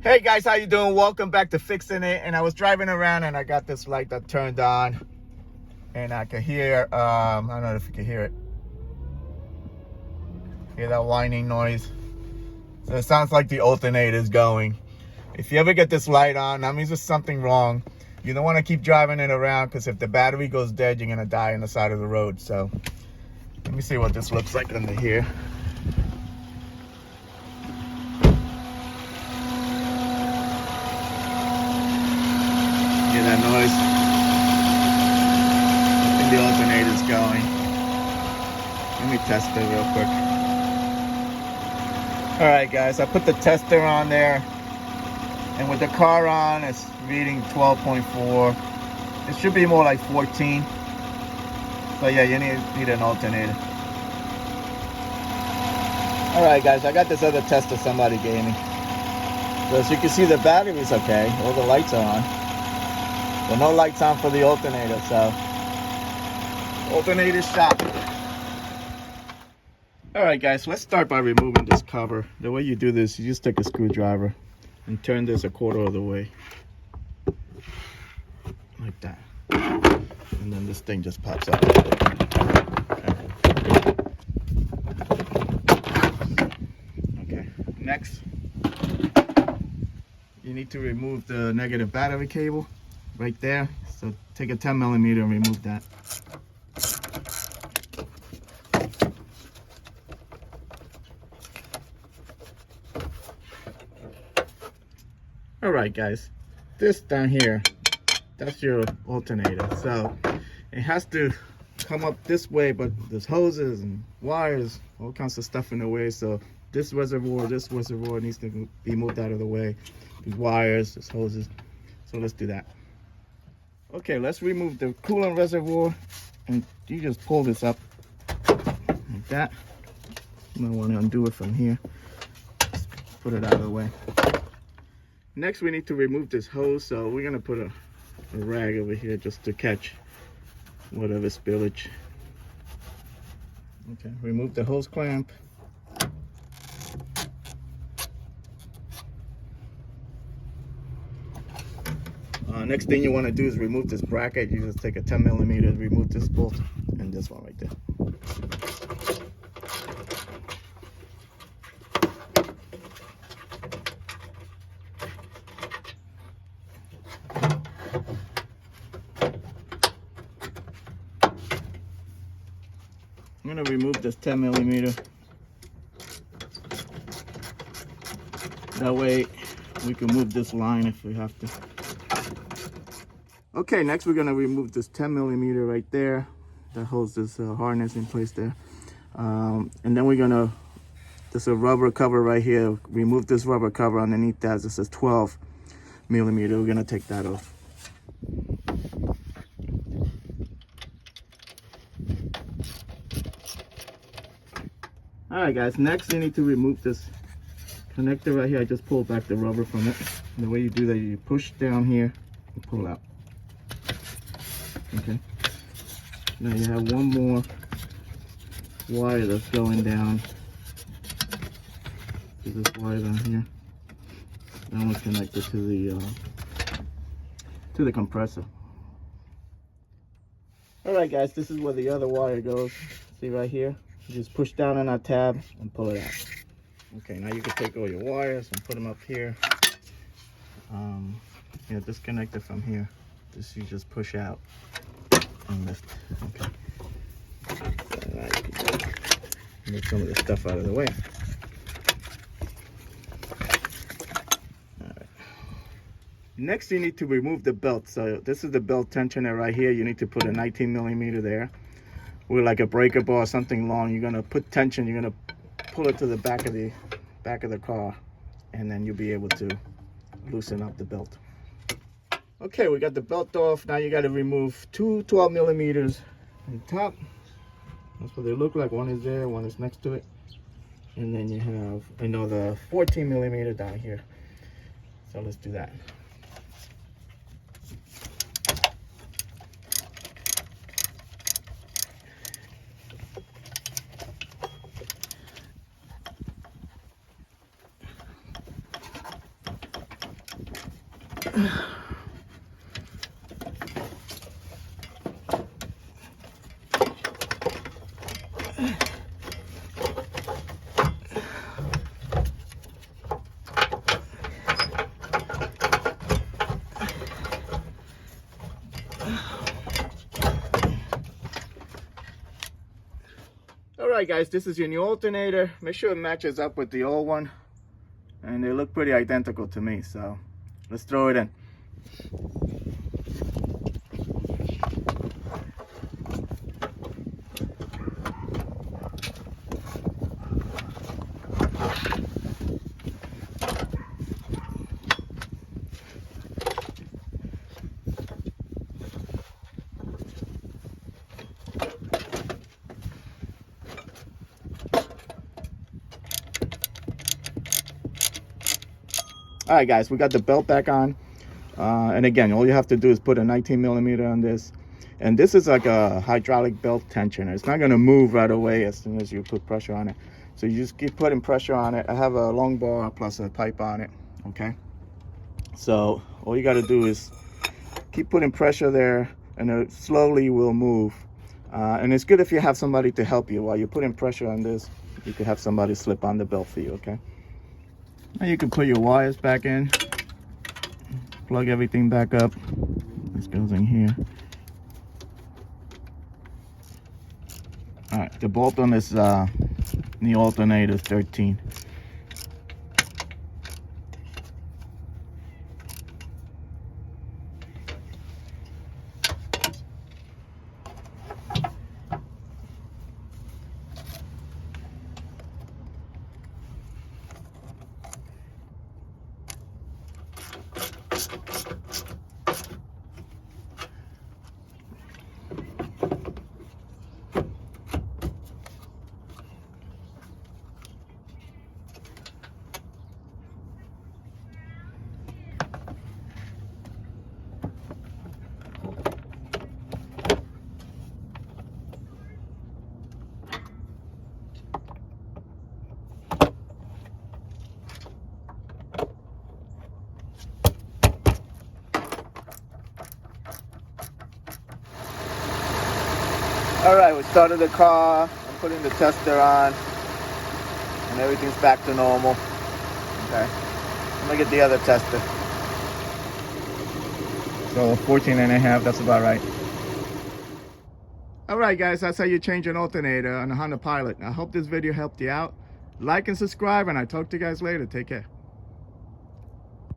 Hey guys, how you doing? Welcome back to Fixin' It. And I was driving around and I got this light that turned on, and I could hear I don't know if you can hear it. Hear that whining noise? So it sounds like the alternator is going. If you ever get this light on, that means there's something wrong. You don't want to keep driving it around, because if the battery goes dead, you're gonna die on the side of the road. So let me see what this looks like under here. Hear that noise? I think the alternator's going. Let me test it real quick. All right, guys, I put the tester on there, and with the car on, it's reading 12.4. It should be more like 14. So yeah, you need an alternator. All right, guys, I got this other tester somebody gave me. So as you can see, the battery's okay. All the lights are on. But no lights on for the alternator, so alternator shot. All right, guys, let's start by removing this cover. The way you do this, you just take a screwdriver and turn this 1/4 of the way, like that, and then this thing just pops out. Okay. Next, you need to remove the negative battery cable right there. So take a 10mm and remove that. All right, guys, this down here, that's your alternator. So it has to come up this way, but there's hoses and wires, all kinds of stuff in the way. So this reservoir needs to be moved out of the way. There's wires, there's hoses. So let's do that. Okay, let's remove the coolant reservoir, and you just pull this up like that. You might want to undo it from here. Just put it out of the way. Next, we need to remove this hose, so we're gonna put a rag over here just to catch whatever spillage. Okay, remove the hose clamp. Next thing you want to do is remove this bracket. You just take a 10mm, remove this bolt and this one right there. I'm going to remove this 10mm. That way we can move this line if we have to. Okay, next we're going to remove this 10mm right there that holds this harness in place there. And then we're going to, there's a rubber cover right here. Remove this rubber cover underneath that. This says 12mm. We're going to take that off. All right, guys, next you need to remove this connector right here. I just pulled back the rubber from it. And the way you do that, you push down here and pull out. Okay. Now you have one more wire that's going down. So this wire down here. That one's connected to the compressor. All right, guys, this is where the other wire goes. See right here? You just push down on that tab and pull it out. Okay, now you can take all your wires and put them up here. Yeah, disconnect it from here. This you just push out and lift. Okay. So now you can move some of the stuff out of the way. All right. Next, you need to remove the belt. So this is the belt tensioner right here. You need to put a 19mm there. With like a breaker bar or something long, you're gonna put tension. You're gonna pull it to the back of the car, and then you'll be able to loosen up the belt. Okay, we got the belt off. Now you got to remove two 12mm on top. That's what they look like. One is there, one is next to it, and then you have another 14mm down here. So let's do that. Alright guys, this is your new alternator. Make sure it matches up with the old one. And they look pretty identical to me, so let's throw it in. All right guys, we got the belt back on, and again, all you have to do is put a 19mm on this, and this is like a hydraulic belt tensioner. It's not going to move right away as soon as you put pressure on it, so you just keep putting pressure on it. I have a long bar plus a pipe on it. Okay, so all you got to do is keep putting pressure there, and it slowly will move. And it's good if you have somebody to help you while you're putting pressure on this. You could have somebody slip on the belt for you. Okay, now you can put your wires back in, plug everything back up. This goes in here. All right, the bolt on this new alternator is 13. All right, we started the car. I'm putting the tester on, and everything's back to normal. Okay, I'm gonna get the other tester. So 14.5, that's about right. All right, guys, that's how you change an alternator on a Honda Pilot. I hope this video helped you out. Like and subscribe, and I'll talk to you guys later. Take care.